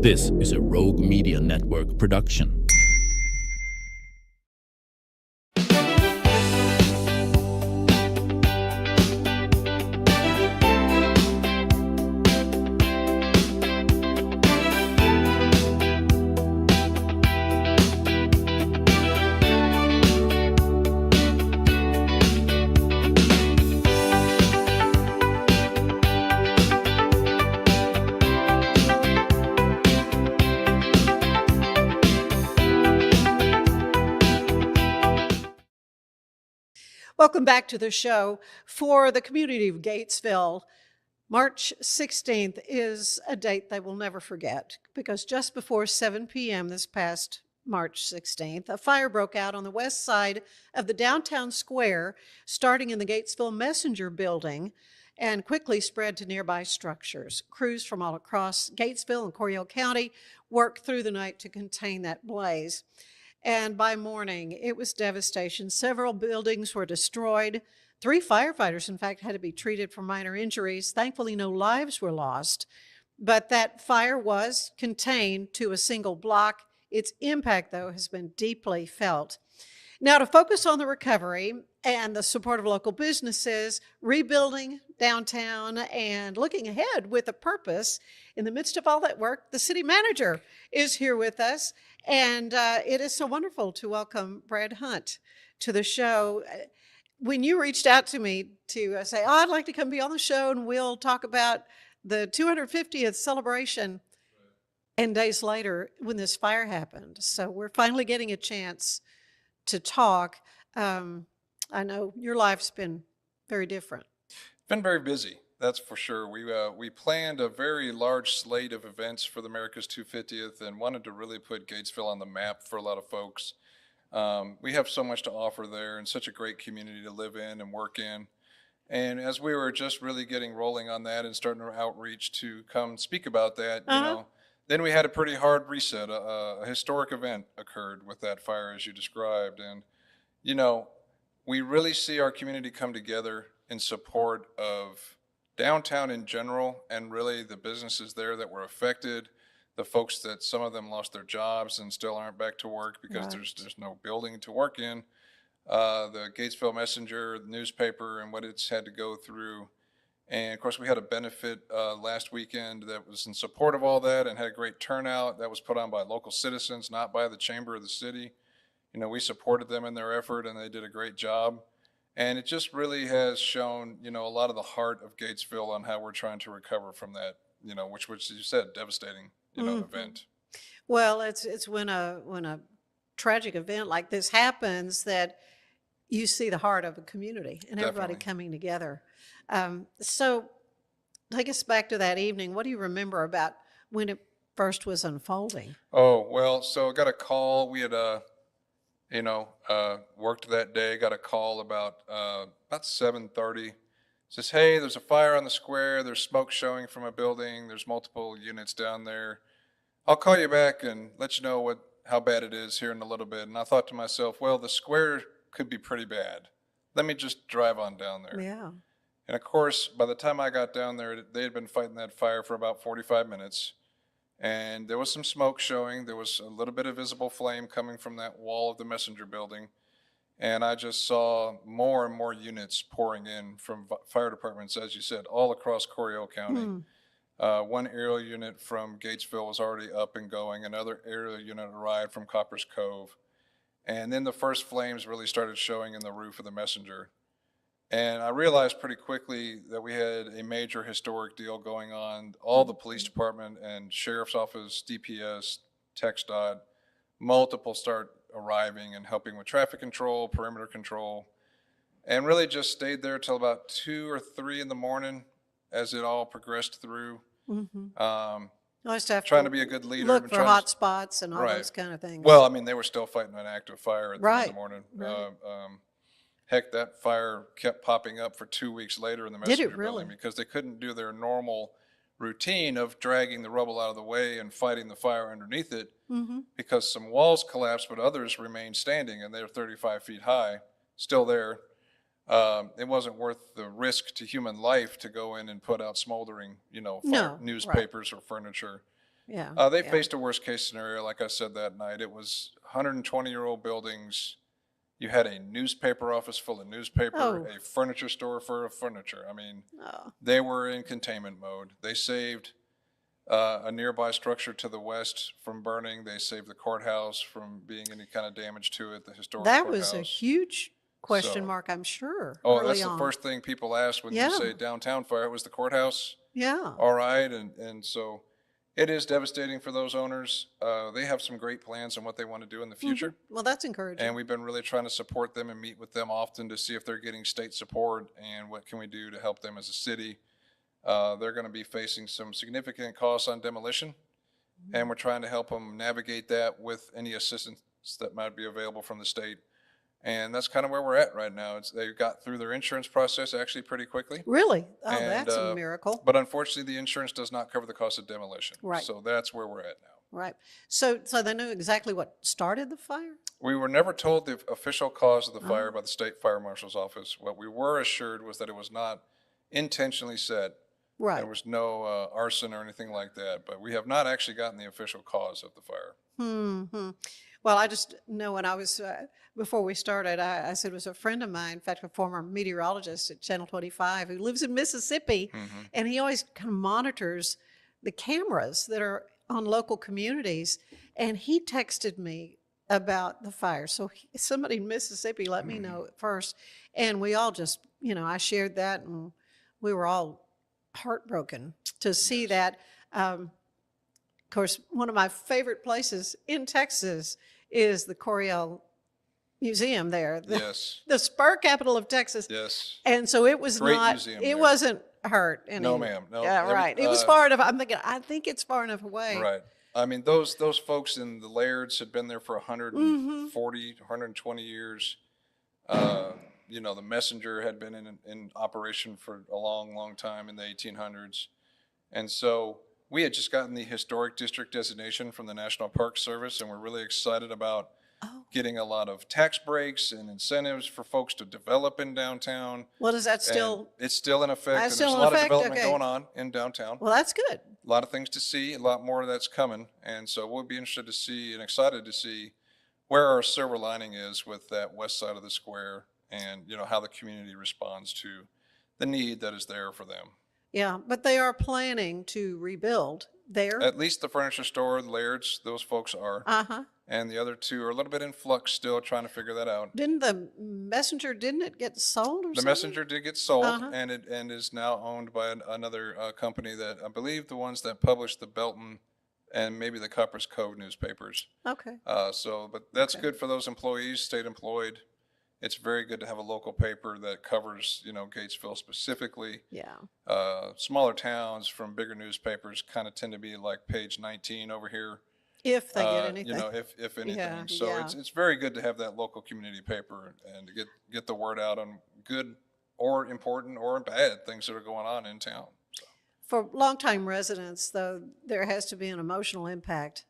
This is a Rogue Media Network production. Welcome back to the show. For the community of Gatesville, March 16th is a date they will never forget because just before 7 p.m. this past March 16th, a fire broke out on the west side of the downtown square, starting in the Gatesville Messenger building and quickly spread to nearby structures. Crews from all across Gatesville and Coryell County worked through the night to contain that blaze. And by morning, it was devastation. Several buildings were destroyed. 3 firefighters, in fact, had to be treated for minor injuries. Thankfully, no lives were lost. But that fire was contained to a single block. Its impact, though, has been deeply felt. Now, to focus on the recovery and the support of local businesses, rebuilding downtown, and looking ahead with a purpose, in the midst of all that work, the city manager is here with us. And it is so wonderful to welcome Brad Hunt to the show. When you reached out to me to say, oh, I'd like to come be on the show and we'll talk about the 250th celebration, and days later when this fire happened. So we're finally getting a chance to talk. I know your life's been very different. Been very busy, that's for sure. We planned a very large slate of events for the America's 250th and wanted to really put Gatesville on the map for a lot of folks. We have so much to offer there and such a great community to live in and work in. And as we were just really getting rolling on that and starting our outreach to come speak about that, then we had a pretty hard reset. A historic event occurred with that fire, as you described. And, we really see our community come together in support of downtown in general and really the businesses there that were affected, the folks that some of them lost their jobs and still aren't back to work because there's no building to work in, the Gatesville Messenger, the newspaper, and what it's had to go through. And of course, we had a benefit last weekend that was in support of all that and had a great turnout. That was put on by local citizens, not by the chamber of the city. We supported them in their effort and they did a great job. And it just really has shown, a lot of the heart of Gatesville on how we're trying to recover from that, which you said, devastating, event. Well, it's when a tragic event like this happens that you see the heart of a community and everybody Definitely. coming together. So take us back to that evening. What do you remember about when it first was unfolding? Oh, well, so I got a call. We had, worked that day, got a call about 7:30. Says, hey, there's a fire on the square. There's smoke showing from a building. There's multiple units down there. I'll call you back and let you know how bad it is here in a little bit. And I thought to myself, well, the square could be pretty bad. Let me just drive on down there. Yeah. And of course, by the time I got down there, they had been fighting that fire for about 45 minutes. And there was some smoke showing. There was a little bit of visible flame coming from that wall of the Messenger building. And I just saw more and more units pouring in from fire departments, as you said, all across Coryell County. One aerial unit from Gatesville was already up and going. Another aerial unit arrived from Coppers Cove. And then the first flames really started showing in the roof of the Messenger. And I realized pretty quickly that we had a major historic deal going on. All the police department and sheriff's office, DPS, TxDOT, multiple start arriving and helping with traffic control, perimeter control, and really just stayed there till about 2 or 3 in the morning as it all progressed through. Trying to be a good leader. Look for hot spots and all those kind of things. Well, they were still fighting an active fire at 3 in the morning. Right. Heck, that fire kept popping up for 2 weeks later in the Messenger really? building because they couldn't do their normal routine of dragging the rubble out of the way and fighting the fire underneath it because some walls collapsed, but others remained standing and they're 35 feet high, still there. It wasn't worth the risk to human life to go in and put out smoldering, newspapers or furniture. Yeah. They yeah. faced a worst case scenario. Like I said that night, it was 120-year-old buildings. You had a newspaper office full of newspaper, Oh. a furniture store for furniture. I mean, Oh. they were in containment mode. They saved a nearby structure to the west from burning. They saved the courthouse from being any kind of damage to it, the historic That courthouse. was a huge question So, mark, I'm sure, oh, early that's the on. first thing people ask when you Yeah. say downtown fire. It was the courthouse. Yeah. All right, and so it is devastating for those owners. They have some great plans on what they want to do in the future. Well, that's encouraging. And we've been really trying to support them and meet with them often to see if they're getting state support and what can we do to help them as a city. They're going to be facing some significant costs on demolition, and we're trying to help them navigate that with any assistance that might be available from the state. And that's kind of where we're at right now. They got through their insurance process actually pretty quickly. Really? Oh, And, that's a miracle. But unfortunately, the insurance does not cover the cost of demolition. Right. So that's where we're at now. Right. So they knew exactly what started the fire? We were never told the official cause of the Oh. fire by the state fire marshal's office. What we were assured was that it was not intentionally set. Right. There was no arson or anything like that, but we have not actually gotten the official cause of the fire. Hmm. Well, I just know when I was, before we started, I said it was a friend of mine, in fact, a former meteorologist at Channel 25 who lives in Mississippi, and he always kind of monitors the cameras that are on local communities. And he texted me about the fire. So somebody in Mississippi let me know at first. And we all just, I shared that, and we were all heartbroken to see that. Of course, one of my favorite places in Texas is the Coryell Museum there, Yes, the spur capital of Texas. yes. And so it was Great not, museum it there. wasn't hurt. No, ma'am. No. Yeah, right. It was far enough. I'm thinking, I think it's far enough away. Right. I mean, those folks in the Lairds had been there for 140, 120 years. The Messenger had been in operation for a long, long time in the 1800s. And so we had just gotten the historic district designation from the National Park Service, and we're really excited about getting a lot of tax breaks and incentives for folks to develop in downtown. Well, is that still? And it's still in effect. That's And there's still a in lot of effect? development Okay. going on in downtown. Well, that's good. A lot of things to see, a lot more that's coming. And so we'll be interested to see and excited to see where our silver lining is with that west side of the square, and how the community responds to the need that is there for them. Yeah, but they are planning to rebuild there. At least the furniture store, the Laird's, those folks are. And the other two are a little bit in flux still, trying to figure that out. Didn't the Messenger, didn't it get sold or The something? Messenger did get sold, and is now owned by another company that I believe the ones that published the Belton and maybe the Copper's Cove newspapers. Okay. But that's good for those employees, state employed. It's very good to have a local paper that covers, Gatesville specifically. Yeah. Smaller towns from bigger newspapers kind of tend to be like page 19 over here. If they get anything. If anything. Yeah, So yeah. it's very good to have that local community paper and to get the word out on good or important or bad things that are going on in town. So. For longtime residents, though, there has to be an emotional impact.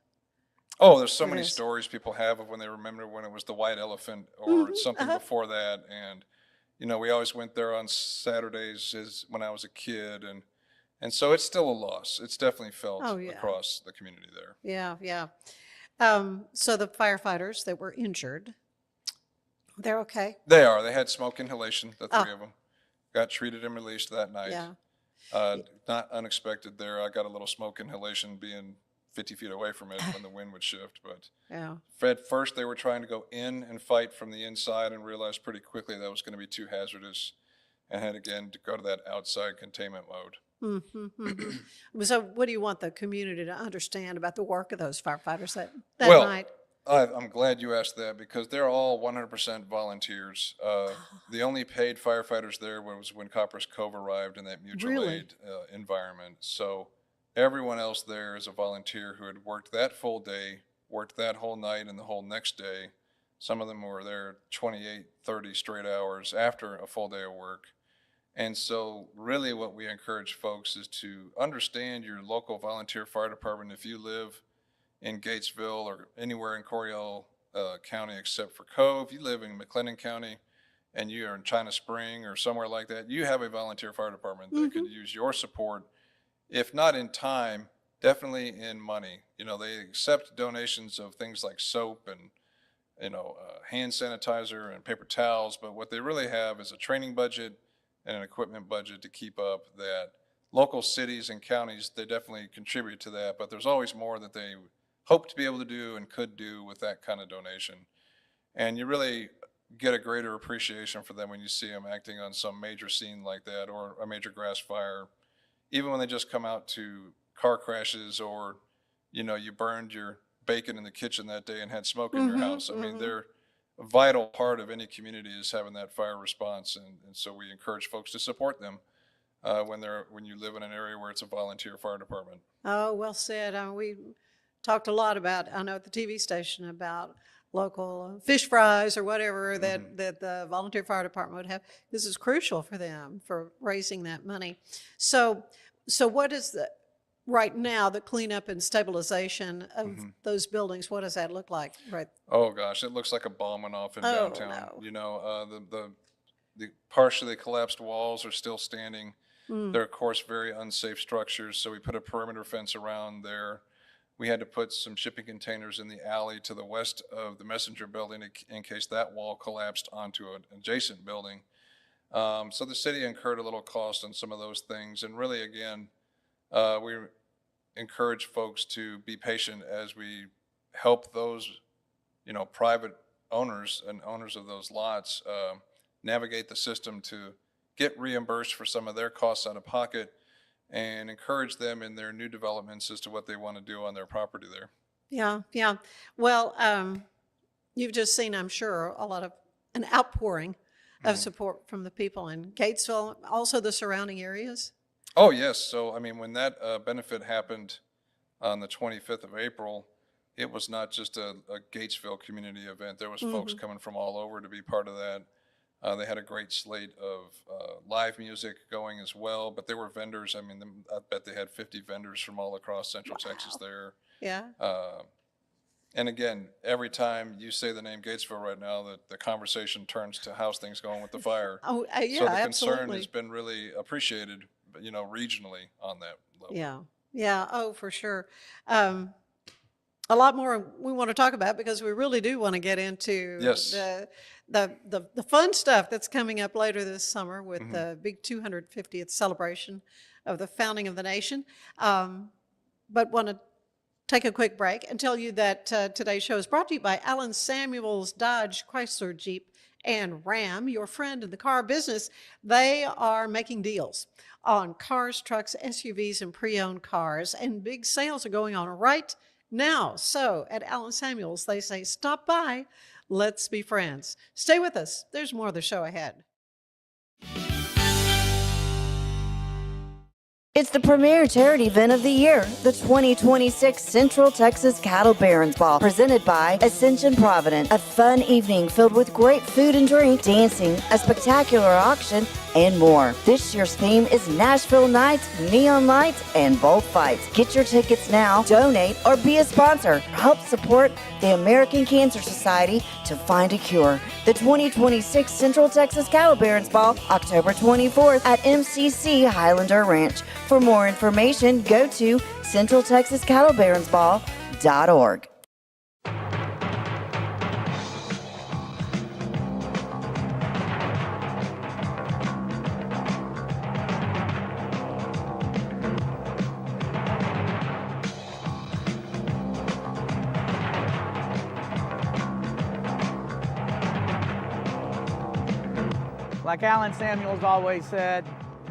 Oh, there's so many Yes. stories people have of when they remember when it was the white elephant or something before that. And, we always went there on Saturdays when I was a kid. And so it's still a loss. It's definitely felt across the community there. Yeah, yeah. So the firefighters that were injured, they're okay? They are. They had smoke inhalation, the three of them. Got treated and released that night. Yeah. Not unexpected there. I got a little smoke inhalation being 50 feet away from it when the wind would shift. But Yeah. at first they were trying to go in and fight from the inside and realized pretty quickly that was going to be too hazardous, and had again to go to that outside containment mode. So what do you want the community to understand about the work of those firefighters that Well, night? I'm glad you asked that because they're all 100% volunteers. The only paid firefighters there was when Copper's Cove arrived in that mutual Really? aid environment. So everyone else there is a volunteer who had worked that full day, worked that whole night and the whole next day. Some of them were there 28, 30 straight hours after a full day of work. And so really what we encourage folks is to understand your local volunteer fire department. If you live in Gatesville or anywhere in Coryell County except for Cove, you live in McLennan County and you are in China Spring or somewhere like that, you have a volunteer fire department that could use your support, if not in time, definitely in money. They accept donations of things like soap and, hand sanitizer and paper towels, but what they really have is a training budget and an equipment budget to keep up that local cities and counties, they definitely contribute to that, but there's always more that they hope to be able to do and could do with that kind of donation. And you really get a greater appreciation for them when you see them acting on some major scene like that, or a major grass fire, even when they just come out to car crashes, or, you burned your bacon in the kitchen that day and had smoke in your house. I mean, they're a vital part of any community is having that fire response. And so we encourage folks to support them when you live in an area where it's a volunteer fire department. Oh, well said. We talked a lot about, I know at the TV station, about local fish fries or whatever that the volunteer fire department would have. This is crucial for them for raising that money. So what is right now the cleanup and stabilization of those buildings? What does that look like? Right. Oh gosh, it looks like a bomb went off in downtown. No. The partially collapsed walls are still standing. They're of course very unsafe structures, so we put a perimeter fence around there. We had to put some shipping containers in the alley to the west of the Messenger building in case that wall collapsed onto an adjacent building. So the city incurred a little cost on some of those things. And really, again, we encourage folks to be patient as we help those, private owners and owners of those lots navigate the system to get reimbursed for some of their costs out of pocket, and encourage them in their new developments as to what they want to do on their property there. Yeah. Well, you've just seen, I'm sure, an outpouring of support from the people in Gatesville, also the surrounding areas. Oh, yes. So, I mean, when that benefit happened on the 25th of April, it was not just a Gatesville community event. There was folks coming from all over to be part of that. They had a great slate of live music going as well, but there were vendors. I mean, I bet they had 50 vendors from all across Central Texas there. Yeah. And again, every time you say the name Gatesville right now, the conversation turns to how's things going with the fire. Oh, yeah, so the absolutely. concern has been really appreciated, regionally on that level. Yeah. Oh, for sure. A lot more we want to talk about, because we really do want to get into the fun stuff that's coming up later this summer with the big 250th celebration of the founding of the nation. But want to take a quick break and tell you that today's show is brought to you by Alan Samuels Dodge, Chrysler, Jeep, and Ram, your friend in the car business. They are making deals on cars, trucks, SUVs, and pre-owned cars, and big sales are going on right now. So at Alan Samuels, they say, stop by, let's be friends. Stay with us. There's more of the show ahead. It's the premier charity event of the year, the 2026 Central Texas Cattle Barons Ball, presented by Ascension Providence. A fun evening filled with great food and drink, dancing, a spectacular auction, and more. This year's theme is Nashville Nights, Neon Lights, and Bullfights. Get your tickets now, donate, or be a sponsor. Help support the American Cancer Society to find a cure. The 2026 Central Texas Cattle Barons Ball, October 24th at MCC Highlander Ranch. For more information, go to centraltexascattlebaronsball.org. Like Alan Samuels always said,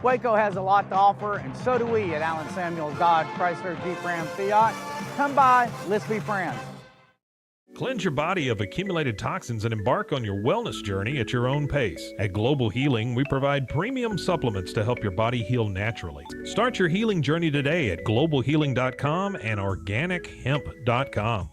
Waco has a lot to offer, and so do we at Alan Samuels Dodge, Chrysler, Jeep, Ram, Fiat. Come by, let's be friends. Cleanse your body of accumulated toxins and embark on your wellness journey at your own pace. At Global Healing, we provide premium supplements to help your body heal naturally. Start your healing journey today at globalhealing.com and organichemp.com.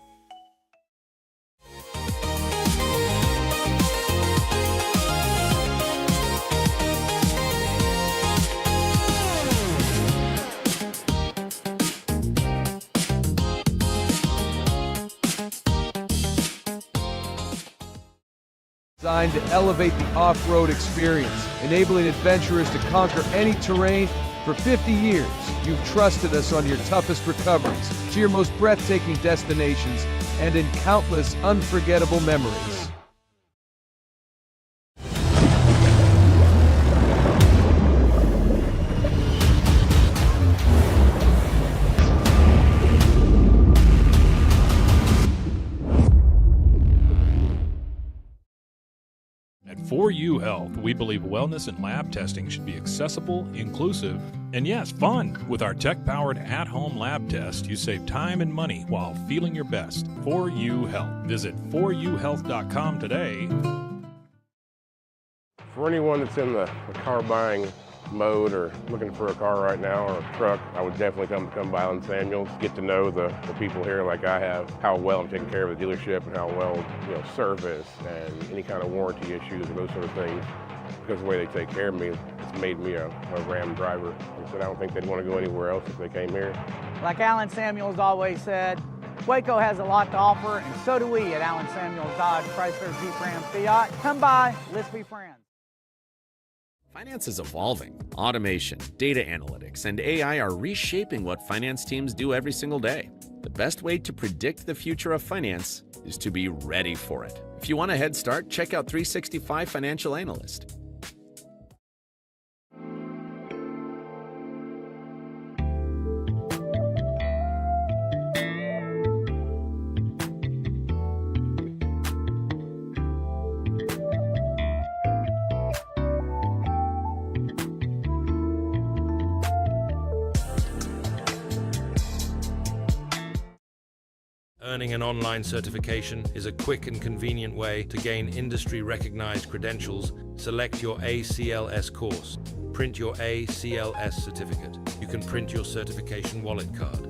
Designed to elevate the off-road experience, enabling adventurers to conquer any terrain For 50 years, you've trusted us on your toughest recoveries, to your most breathtaking destinations, and in countless unforgettable memories. At 4U Health, we believe wellness and lab testing should be accessible, inclusive, and yes, fun. With our tech-powered at-home lab test, you save time and money while feeling your best. 4U Health. Visit 4uhealth.com today. For anyone that's in the car buying mode or looking for a car right now or a truck, I would definitely come by Allen Samuels, get to know the people here like I have, how well I'm taking care of the dealership and how well, service and any kind of warranty issues or those sort of things. Because of the way they take care of me, it's made me a Ram driver. And so I don't think they'd want to go anywhere else if they came here. Like Alan Samuels always said, Waco has a lot to offer, and so do we at Alan Samuels Dodge, Chrysler, Jeep, Ram, Fiat. Come by, let's be friends. Finance is evolving. Automation, data analytics, and AI are reshaping what finance teams do every single day. The best way to predict the future of finance is to be ready for it. If you want a head start, check out 365 Financial Analyst. Earning an online certification is a quick and convenient way to gain industry-recognized credentials. Select your ACLS course. Print your ACLS certificate. You can print your certification wallet card.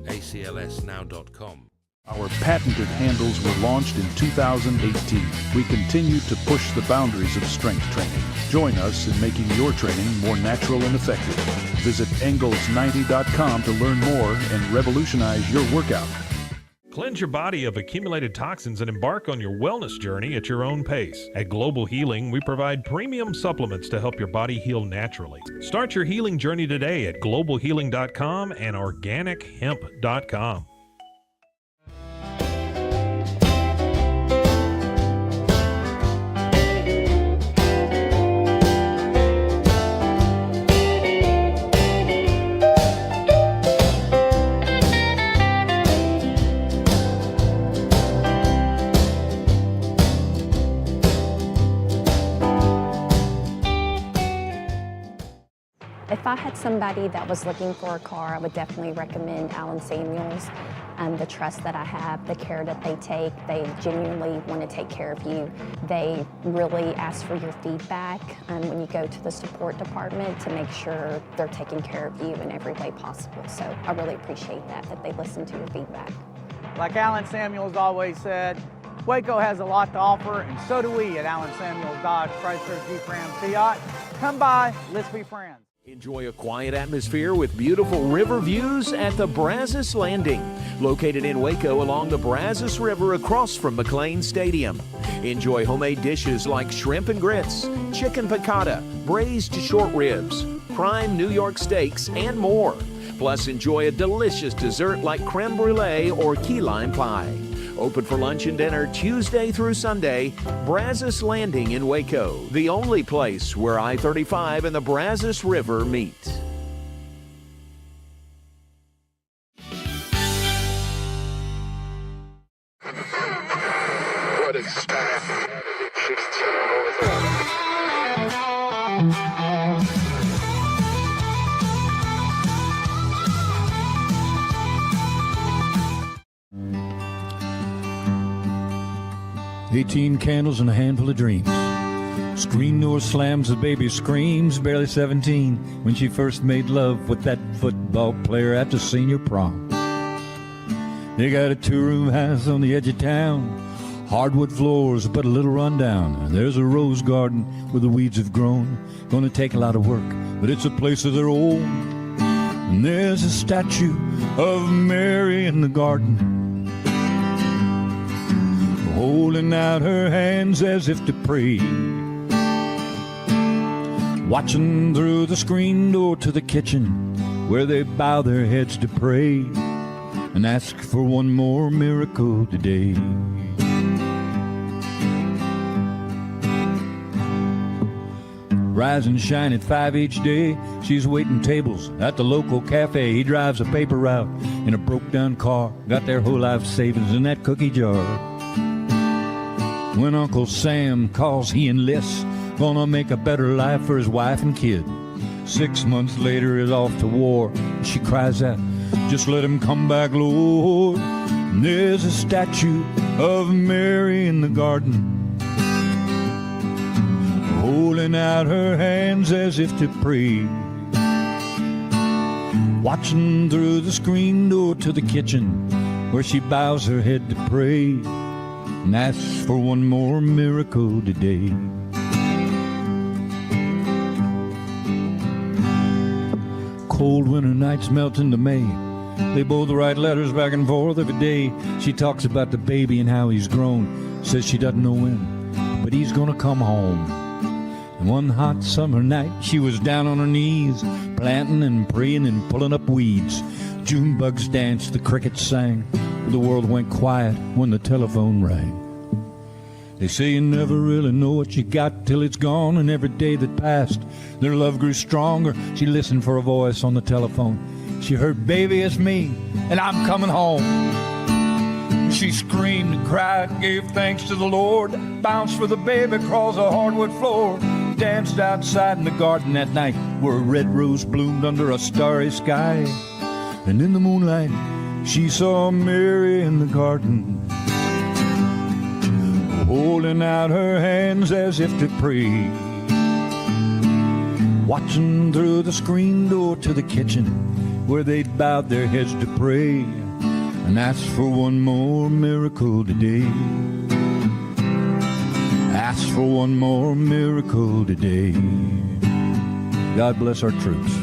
aclsnow.com. Our patented handles were launched in 2018. We continue to push the boundaries of strength training. Join us in making your training more natural and effective. Visit Engels90.com to learn more and revolutionize your workout. Cleanse your body of accumulated toxins and embark on your wellness journey at your own pace. At Global Healing, we provide premium supplements to help your body heal naturally. Start your healing journey today at globalhealing.com and organichemp.com. If I had somebody that was looking for a car, I would definitely recommend Alan Samuels. The trust that I have, the care that they take, they genuinely want to take care of you. They really ask for your feedback when you go to the support department to make sure they're taking care of you in every way possible. So I really appreciate that they listen to your feedback. Like Alan Samuels always said, Waco has a lot to offer, and so do we at Alan Samuels Dodge, Chrysler, Jeep, Ram, Fiat. Come by, let's be friends. Enjoy a quiet atmosphere with beautiful river views at the Brazos Landing, located in Waco along the Brazos River across from McLean Stadium. Enjoy homemade dishes like shrimp and grits, chicken piccata, braised short ribs, prime New York steaks, and more. Plus, enjoy a delicious dessert like creme brulee or key lime pie. Open for lunch and dinner Tuesday through Sunday. Brazos Landing in Waco, the only place where I-35 and the Brazos River meet. What is that? 18 candles and a handful of dreams. Screen door slams, the baby screams, barely 17, when she first made love with that football player at the senior prom. They got a two-room house on the edge of town, hardwood floors but a little rundown. There's a rose garden where the weeds have grown. Gonna take a lot of work, but it's a place of their own. And there's a statue of Mary in the garden, holding out her hands as if to pray. watching through the screen door to the kitchen where they bow their heads to pray and ask for one more miracle today. Rise and shine at 5 each day. She's waiting tables at the local cafe. He drives a paper route in a broke-down car. Got their whole life savings in that cookie jar. When Uncle Sam calls, he enlists. Gonna make a better life for his wife and kid. 6 months later, he's off to war. She cries out, just let him come back, Lord. And there's a statue of Mary in the garden, holding out her hands as if to pray, watching through the screen door to the kitchen where she bows her head to pray and asks for one more miracle today. Cold winter nights melt into May. They both write letters back and forth every day. She talks about the baby and how he's grown. Says she doesn't know when, but he's gonna come home. And one hot summer night, she was down on her knees, planting and praying and pulling up weeds. June bugs danced, the crickets sang. The world went quiet when the telephone rang. They say you never really know what you got till it's gone, and every day that passed, their love grew stronger. She listened for a voice on the telephone. She heard, "Baby, it's me, and I'm coming home." She screamed and cried, gave thanks to the Lord, bounced for the baby across the hardwood floor, danced outside in the garden that night where a red rose bloomed under a starry sky. And in the moonlight, she saw Mary in the garden, holding out her hands as if to pray, watching through the screen door to the kitchen where they'd bowed their heads to pray and ask for one more miracle today. Ask for one more miracle today. God bless our troops.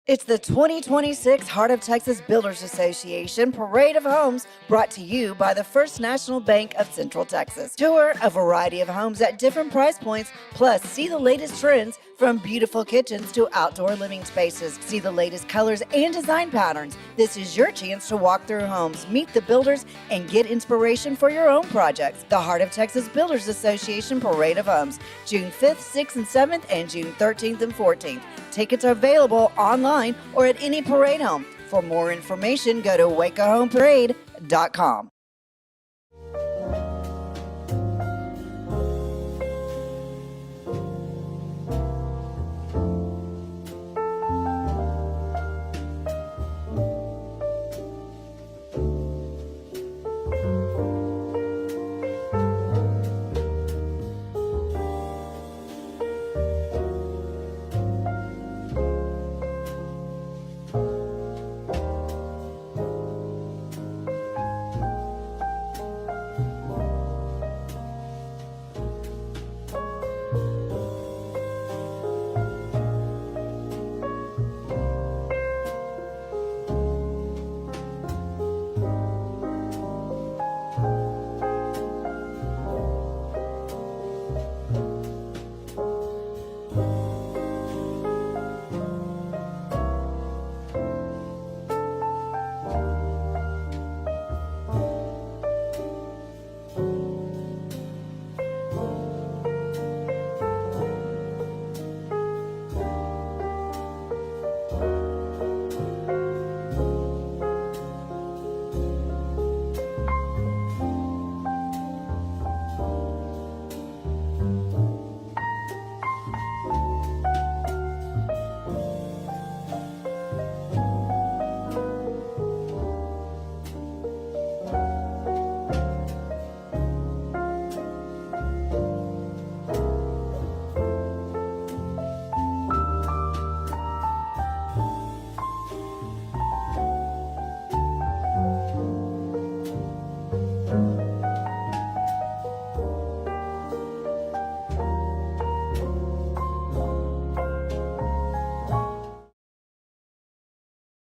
It's the 2026 Heart of Texas Builders Association Parade of Homes, brought to you by the First National Bank of Central Texas. Tour a variety of homes at different price points, plus see the latest trends from beautiful kitchens to outdoor living spaces. See the latest colors and design patterns. This is your chance to walk through homes, meet the builders, and get inspiration for your own projects. The Heart of Texas Builders Association Parade of Homes, June 5th, 6th, and 7th, and June 13th and 14th. Tickets are available online or at any parade home. For more information, go to wacohomeparade.com.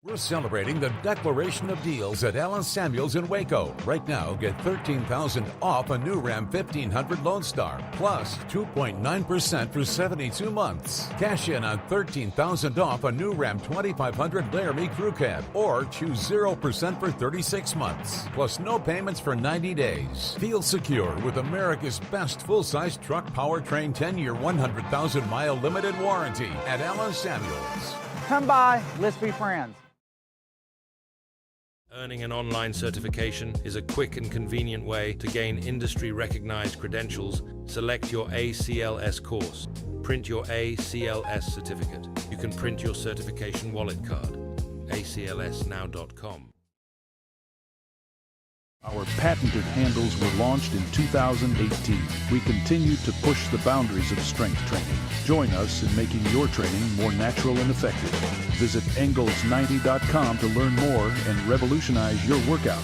We're celebrating the Declaration of Deals at Allen Samuels in Waco. Right now, get $13,000 off a new Ram 1500 Lone Star, plus 2.9% for 72 months. Cash in on $13,000 off a new Ram 2500 Laramie Crew Cab, or choose 0% for 36 months, plus no payments for 90 days. Feel secure with America's best full-size truck powertrain 10-year, 100,000-mile limited warranty at Allen Samuels. Come by, let's be friends. Earning an online certification is a quick and convenient way to gain industry-recognized credentials. Select your ACLS course. Print your ACLS certificate. You can print your certification wallet card. aclsnow.com. Our patented handles were launched in 2018. We continue to push the boundaries of strength training. Join us in making your training more natural and effective. Visit Engels90.com to learn more and revolutionize your workout.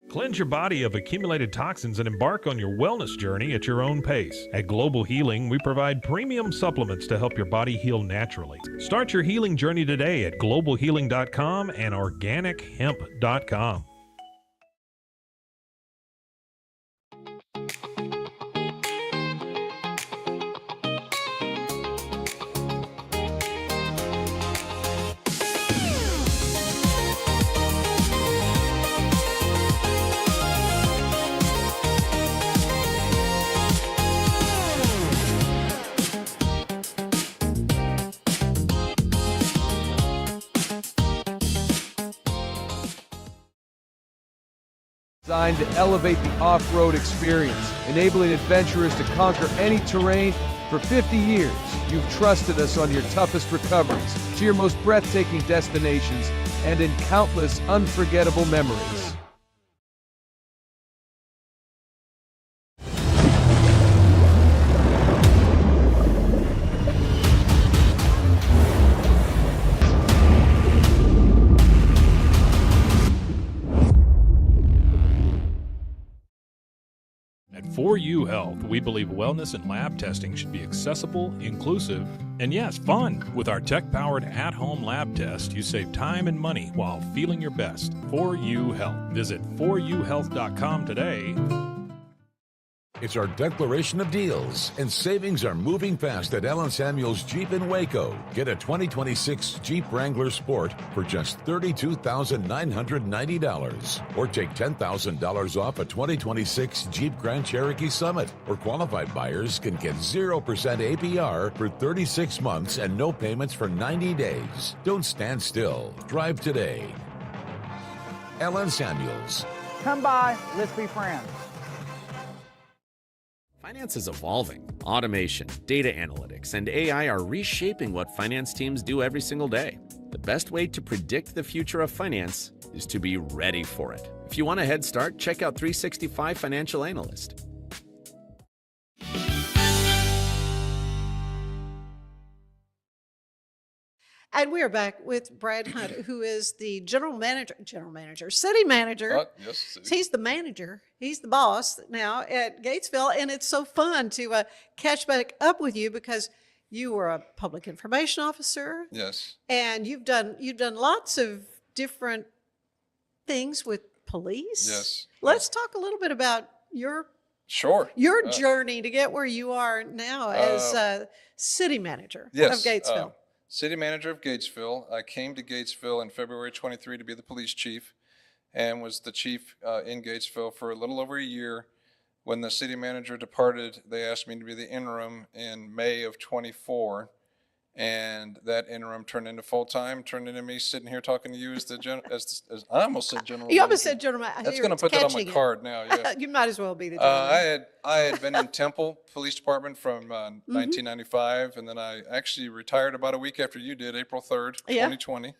Cleanse your body of accumulated toxins and embark on your wellness journey at your own pace. At Global Healing, we provide premium supplements to help your body heal naturally. Start your healing journey today at globalhealing.com and organichemp.com. Designed to elevate the off-road experience, enabling adventurers to conquer any terrain. For 50 years, you've trusted us on your toughest recoveries, to your most breathtaking destinations, and in countless unforgettable memories. At 4U Health, we believe wellness and lab testing should be accessible, inclusive, and yes, fun. With our tech-powered at-home lab test, you save time and money while feeling your best. 4U Health. Visit 4uhealth.com today. It's our declaration of deals, and savings are moving fast at Allen Samuels Jeep in Waco. Get a 2026 Jeep Wrangler Sport for just $32,990, or take $10,000 off a 2026 Jeep Grand Cherokee Summit. Or qualified buyers can get 0% APR for 36 months and no payments for 90 days. Don't stand still. Drive today. Allen Samuels. Come by, let's be friends. Finance is evolving. Automation, data analytics, and AI are reshaping what finance teams do every single day. The best way to predict the future of finance is to be ready for it. If you want a head start, check out 365 Financial Analyst. And we are back with Brad Hunt, who is the city manager. Yes. He's the manager. He's the boss now at Gatesville. And it's so fun to catch back up with you because you were a public information officer. Yes. And you've done lots of different things with police. Yes. Let's talk a little bit about your journey to get where you are now as city manager of Gatesville. City manager of Gatesville. I came to Gatesville in February 23 to be the police chief, and was the chief in Gatesville for a little over a year. When the city manager departed, they asked me to be the interim in May of 24, and that interim turned into full-time, turned into me sitting here talking to you as as I almost said general manager. You almost said general manager. That's going to put that on my card now, yeah. You might as well be the general manager. I had been in Temple Police Department from 1995, and then I actually retired about a week after you did, April 3rd, 2020,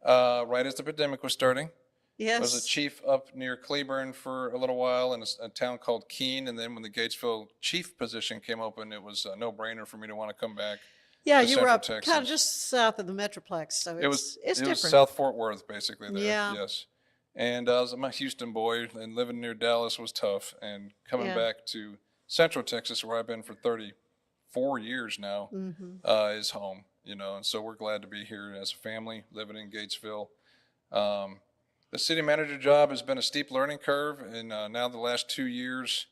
right as the pandemic was starting. Yes. I was a chief up near Cleburne for a little while in a town called Keene, and then when the Gatesville chief position came open, it was a no-brainer for me to want to come back. Yeah, you were up kind of just south of the Metroplex, so it's different. It was South Fort Worth, basically, there, yes. And I'm a Houston boy, and living near Dallas was tough, and coming back to Central Texas, where I've been for 34 years now, is home. you know, and so we're glad to be here as a family living in Gatesville. The city manager job has been a steep learning curve, and now the last 2 years,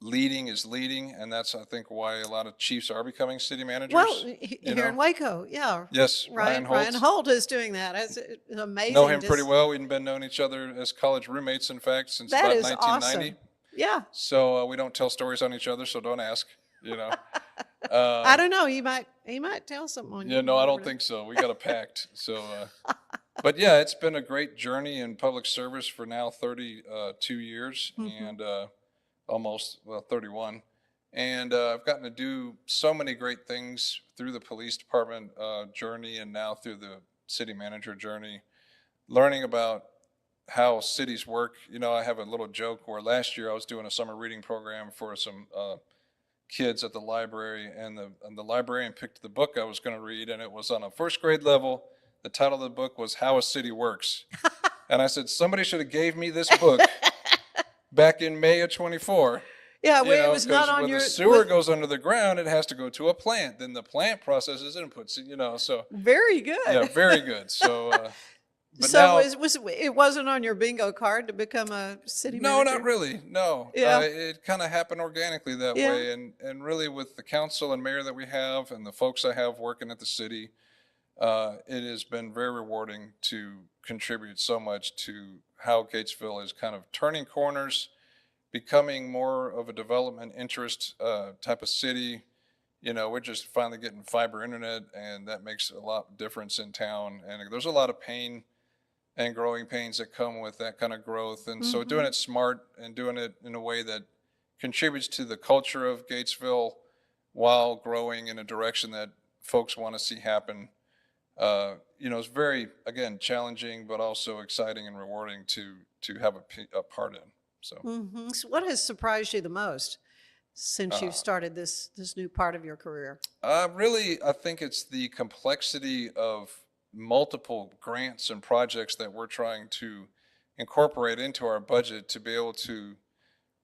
leading is leading, and that's, I think, why a lot of chiefs are becoming city managers. Well, you here know? in Waco, yeah. Yes, Ryan Holt is doing that. It's amazing. Know him pretty well. We've been knowing each other as college roommates, in fact, since That about is 1990. awesome. Yeah. So we don't tell stories on each other, so don't ask, you know. I don't know. He might tell something on you. Yeah, no, I don't think so. We got a pact. So, but yeah, it's been a great journey in public service for now 32 years and almost, 31. And I've gotten to do so many great things through the police department journey and now through the city manager journey, learning about how cities work. You know, I have a little joke where last year I was doing a summer reading program for some kids at the library, and the librarian picked the book I was going to read, and it was on a first grade level. The title of the book was How a City Works. And I said, somebody should have gave me this book back in May of 24. Yeah, well, it was not on when your... the sewer goes under the ground, it has to go to a plant. Then the plant processes it and puts it, you know, so. Very good. Yeah, very good. So, but so now, it wasn't on your bingo card to become a city manager? No, not really. No. Yeah. It kind of happened organically that way. And really with the council and mayor that we have and the folks I have working at the city, it has been very rewarding to contribute so much to how Gatesville is kind of turning corners, becoming more of a development interest type of city. You know, we're just finally getting fiber internet, and that makes a lot of difference in town. And there's a lot of pain and growing pains that come with that kind of growth. And so doing it smart and doing it in a way that contributes to the culture of Gatesville while growing in a direction that folks want to see happen, you know, it's very, again, challenging, but also exciting and rewarding to have a part in. So, So what has surprised you the most since you've started this new part of your career? Really, I think it's the complexity of multiple grants and projects that we're trying to incorporate into our budget to be able to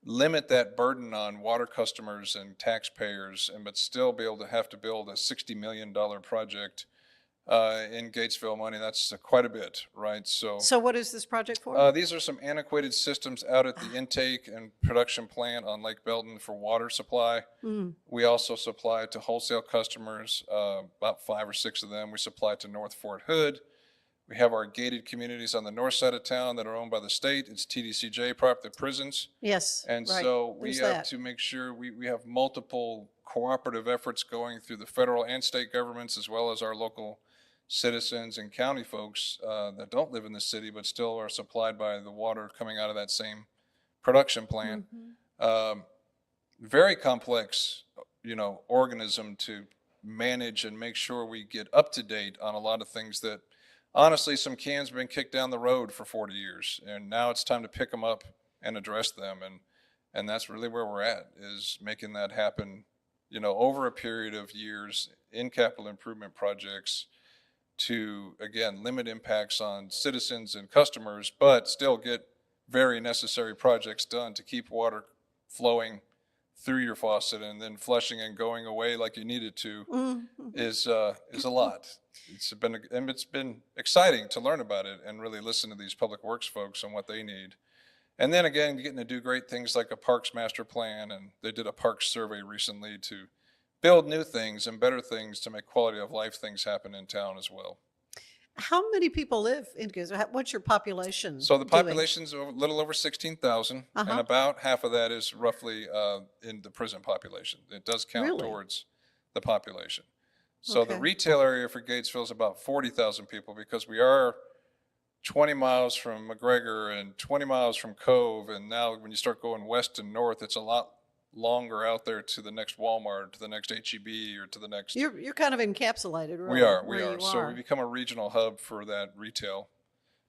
limit that burden on water customers and taxpayers, but still be able to have to build a $60 million project in Gatesville money. That's quite a bit, right? So what is this project for? These are some antiquated systems out at the intake and production plant on Lake Belton for water supply. We also supply to wholesale customers, about 5 or 6 of them. We supply to North Fort Hood. We have our gated communities on the north side of town that are owned by the state. It's TDCJ property, the prisons. Yes, And right. so we There's have that. to make sure we have multiple cooperative efforts going through the federal and state governments, as well as our local citizens and county folks that don't live in the city but still are supplied by the water coming out of that same production plant. Very complex, you know, organism to manage and make sure we get up to date on a lot of things that honestly some cans have been kicked down the road for 40 years, and now it's time to pick them up and address them. And that's really where we're at, is making that happen, you know, over a period of years in capital improvement projects to, again, limit impacts on citizens and customers, but still get very necessary projects done to keep water flowing through your faucet and then flushing and going away like you need it to is a lot. It's been exciting to learn about it and really listen to these public works folks and what they need. And then again, getting to do great things like a parks master plan, and they did a parks survey recently to build new things and better things to make quality of life things happen in town as well. How many people live in Gatesville? What's your population? So the population's a little over 16,000, and about half of that is roughly in the prison population. It does count towards the population. So the retail area for Gatesville is about 40,000 people, because we are 20 miles from McGregor and 20 miles from Cove, and now when you start going west and north, it's a lot longer out there to the next Walmart, to the next H-E-B, or to the next. You're kind of encapsulated, right? We are. So we become a regional hub for that retail.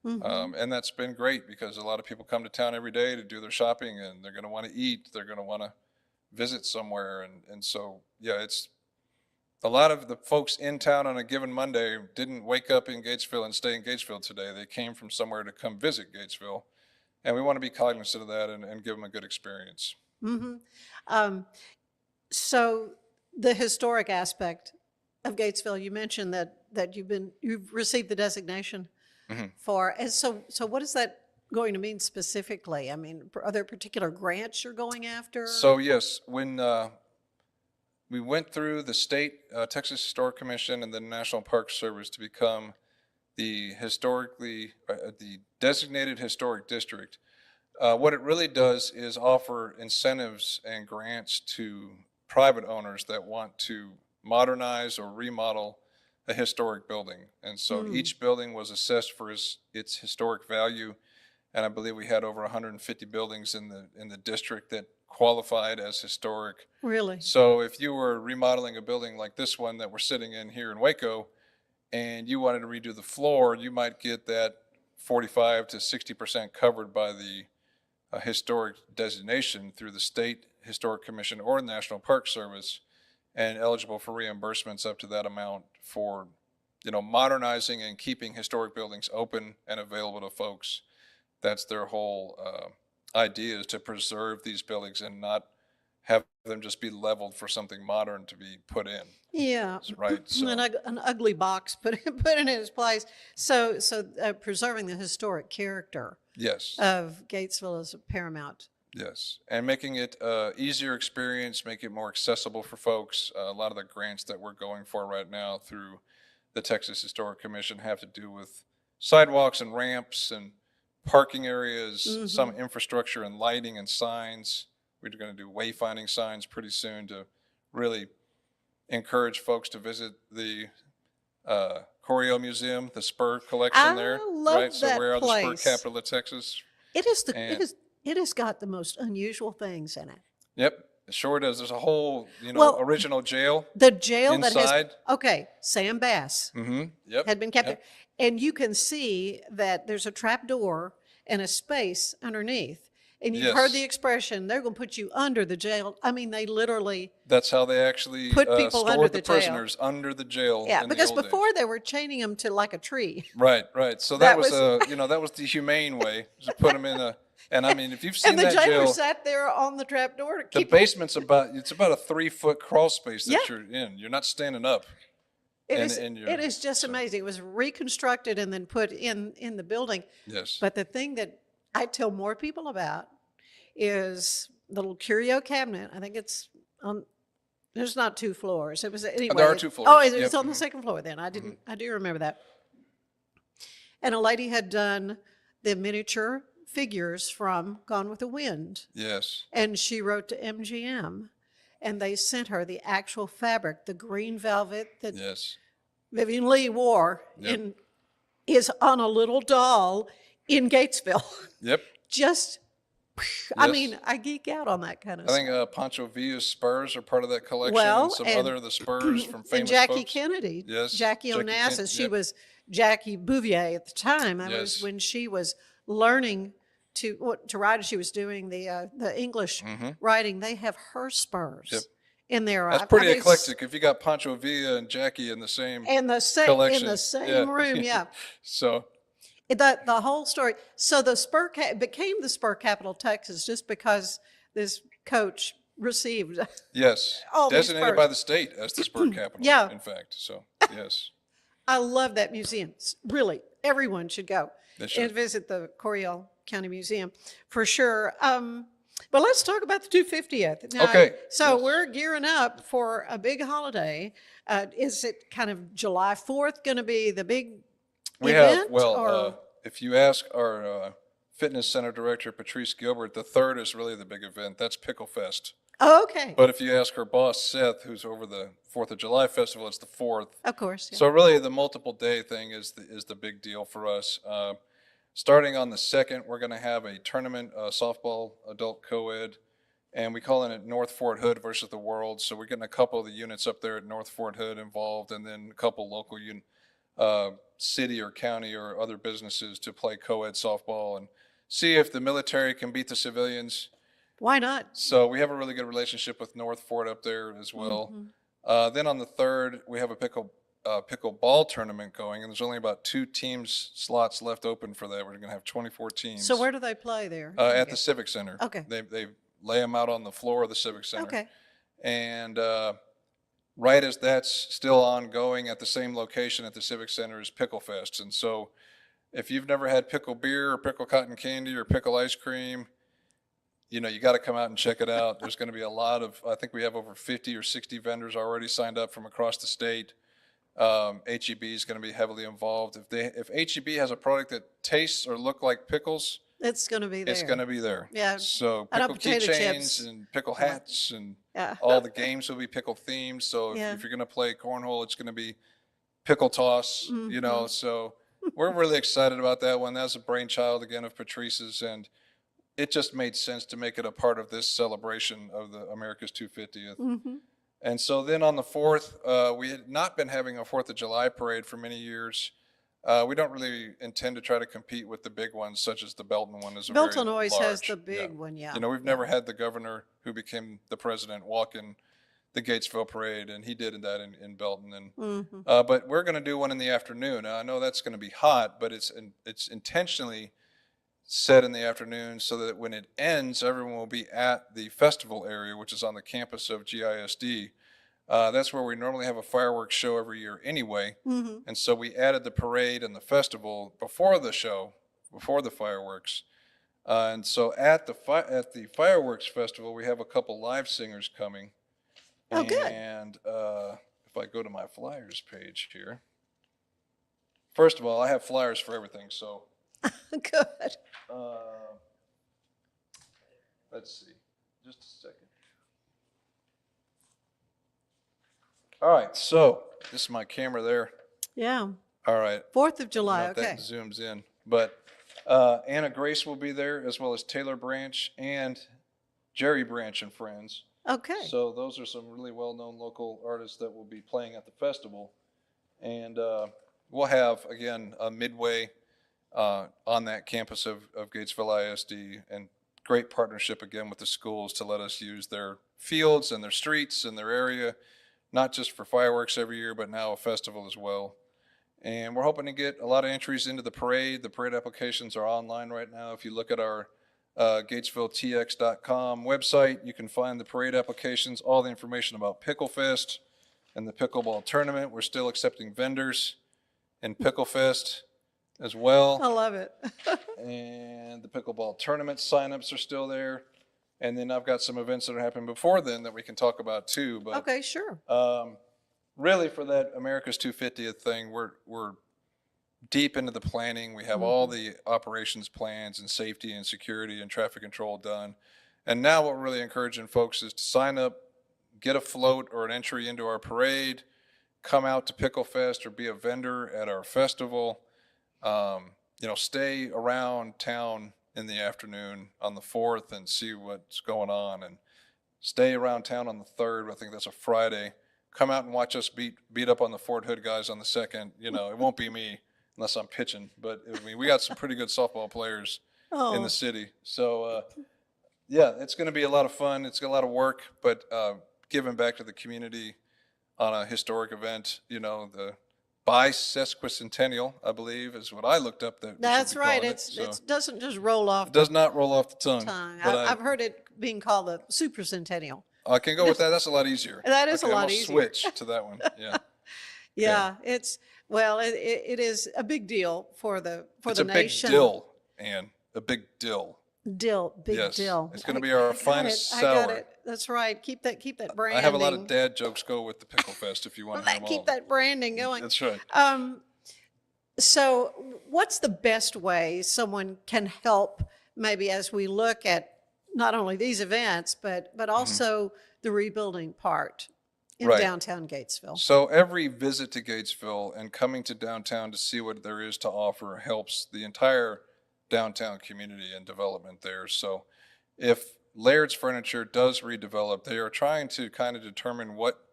And that's been great, because a lot of people come to town every day to do their shopping, and they're going to want to eat, they're going to want to visit somewhere. And so, yeah, it's a lot of the folks in town on a given Monday didn't wake up in Gatesville and stay in Gatesville today. They came from somewhere to come visit Gatesville. And we want to be cognizant of that and give them a good experience. So the historic aspect of Gatesville, you mentioned that you've received the designation for, and so what is that going to mean specifically? I mean, are there particular grants you're going after? So yes, when we went through the state Texas Historic Commission and the National Park Service to become the the designated historic district. What it really does is offer incentives and grants to private owners that want to modernize or remodel a historic building. And so each building was assessed for its historic value. And I believe we had over 150 buildings in the district that qualified as historic. Really? So if you were remodeling a building like this one that we're sitting in here in Waco, and you wanted to redo the floor, you might get that 45 to 60% covered by the historic designation through the State Historic Commission or National Park Service, and eligible for reimbursements up to that amount for, modernizing and keeping historic buildings open and available to folks. That's their whole idea, is to preserve these buildings and not have them just be leveled for something modern to be put in. Yeah, right. So an ugly box put in its place. So preserving the historic character. Yes. Of Gatesville is paramount. Yes, and making it easier experience, make it more accessible for folks. A lot of the grants that we're going for right now through the Texas Historic Commission have to do with sidewalks and ramps and parking areas, some infrastructure and lighting and signs. We're going to do wayfinding signs pretty soon to really encourage folks to visit the Coryell Museum, the Spur collection there. Love right? So that we're the place. Spur capital of Texas. It has got the most unusual things in it. Yep, it sure does. There's a whole, original jail. The jail inside. that has Sam Bass had been kept there, and you can see that there's a trap door and a space underneath. And you've heard the expression, they're going to put you under the jail. I mean, they literally... That's how they actually put people stored under the jail. prisoners under the jail. Yeah, in because the old before days. they were chaining them to like a tree. Right. So that was that was the humane way, to put them in a... And I mean, if you've seen that jail... And the jailer sat there on the trap door to keep... The basement's about a 3-foot crawl space that you're in. You're not standing up. It is just amazing. It was reconstructed and then put in the building. Yes. But the thing that I tell more people about is the little curio cabinet. I think it's on, there's not 2 floors. It was, anyway. There are 2 floors. Oh, it's on the second floor then. I do remember that. And a lady had done the miniature figures from Gone with the Wind. Yes. And she wrote to MGM, and they sent her the actual fabric, the green velvet that Vivian Lee wore, is on a little doll in Gatesville. Yep. I mean, I geek out on that kind of stuff. I think Pancho Villa's spurs are part of that collection, and some other of the spurs from famous and Jackie folks. Kennedy. Yes. Jackie Onassis. She was Jackie Bouvier at the time. That was when she was learning to write. She was doing the English writing. They have her spurs in there. That's pretty eclectic. If you got Pancho Villa and Jackie in the same collection. In the same room, So... The whole story. So the Spur became the Spur capital of Texas just because this coach received all designated by the state as the Spur capital. In fact. So yes, I love that museum. Really, everyone should go and visit the Coryell County Museum for sure. But let's talk about the 250th. Now, so we're gearing up for a big holiday. Is it kind of July 4th going to be the big event? If you ask our fitness center director, Patrice Gilbert, the 3rd is really the big event. That's Pickle Fest. Oh, okay. But if you ask her boss, Seth, who's over the 4th of July festival, it's the 4th. Of course. So really the multiple day thing is the big deal for us. Starting on the 2nd, we're going to have a tournament, softball adult co-ed, and we call it North Fort Hood versus the World. So we're getting a couple of the units up there at North Fort Hood involved, and then a couple local city or county or other businesses to play co-ed softball and see if the military can beat the civilians. Why not? So we have a really good relationship with North Fort up there as well. Then on the 3rd, we have a pickleball tournament going, and there's only about 2 teams slots left open for that. We're going to have 24 teams. So where do they play there? At the Civic Center. Okay. They lay them out on the floor of the Civic Center. Okay. And right as that's still ongoing at the same location at the Civic Center is Pickle Fest. And so if you've never had pickle beer or pickle cotton candy or pickle ice cream, you know, you got to come out and check it out. There's going to be a lot of, I think we have over 50 or 60 vendors already signed up from across the state. HEB is going to be heavily involved. If HEB has a product that tastes or look like pickles, It's going to be there. it's going to be there. Yeah. So I know pickle potato keychains chips. and pickle hats and Yeah. all the games will be pickle themed. So Yeah. if you're going to play cornhole, it's going to be pickle toss, you know. So we're really excited about that one. That's a brainchild again of Patrice's, and it just made sense to make it a part of this celebration of the America's 250th. And so then on the 4th, we had not been having a 4th of July parade for many years. We don't really intend to try to compete with the big ones, such as the Belton one is a Belton very always has large. the big one, yeah. You know, we've never had the governor who became the president walk in the Gatesville parade, and he did that in Belton. And but we're going to do one in the afternoon. Now, I know that's going to be hot, but it's intentionally set in the afternoon so that when it ends, everyone will be at the festival area, which is on the campus of GISD. That's where we normally have a fireworks show every year anyway. And so we added the parade and the festival before the show, before the fireworks. And so at the fireworks festival, we have a couple live singers coming. Oh, good. And if I go to my flyers page here, first of all, I have flyers for everything. So Good. let's see, just a second. All right, so this is my camera there. Yeah. All right. 4th of July, I don't know if okay. that zooms in, but Anna Grace will be there, as well as Taylor Branch and Jerry Branch and Friends. Okay. So those are some really well-known local artists that will be playing at the festival. And we'll have, again, a midway on that campus of Gatesville ISD, and great partnership, again, with the schools to let us use their fields and their streets and their area, not just for fireworks every year, but now a festival as well. And we're hoping to get a lot of entries into the parade. The parade applications are online right now. If you look at our GatesvilleTX.com website, you can find the parade applications, all the information about Pickle Fest and the pickleball tournament. We're still accepting vendors in Pickle Fest as well. I love it. And the pickleball tournament signups are still there. And then I've got some events that are happening before then that we can talk about too. But Okay, sure. really for that America's 250th thing, we're deep into the planning. We have all the operations plans and safety and security and traffic control done. And now what we're really encouraging folks is to sign up, get a float or an entry into our parade, come out to Pickle Fest or be a vendor at our festival. You know, stay around town in the afternoon on the 4th and see what's going on, and stay around town on the 3rd. I think that's a Friday. Come out and watch us beat up on the Fort Hood guys on the 2nd. You know, it won't be me unless I'm pitching, but I mean, we got some pretty good softball players in the city. So, yeah, it's going to be a lot of fun. It's a lot of work, but giving back to the community on a historic event, you know, the bi-sesquicentennial, I believe, is what I looked up. That's right. It doesn't just roll off. It does not roll off the tongue. But I've heard it being called the supercentennial. I can go with that. That's a lot easier. That is Okay, a lot I'm gonna easier. Switch to that one. Yeah. Yeah, it is a big deal for the It's nation. a big dill, Ann. A big dill. Big Yes. dill. It's going to be our finest I sour. got it. That's right. Keep that branding. I have a lot of dad jokes go with the Pickle Fest if you want to hear them all. Keep that branding going. That's right. So what's the best way someone can help, maybe as we look at not only these events, but also the rebuilding part in Right. downtown Gatesville? So every visit to Gatesville and coming to downtown to see what there is to offer helps the entire downtown community and development there. So if Laird's Furniture does redevelop, they are trying to kind of determine what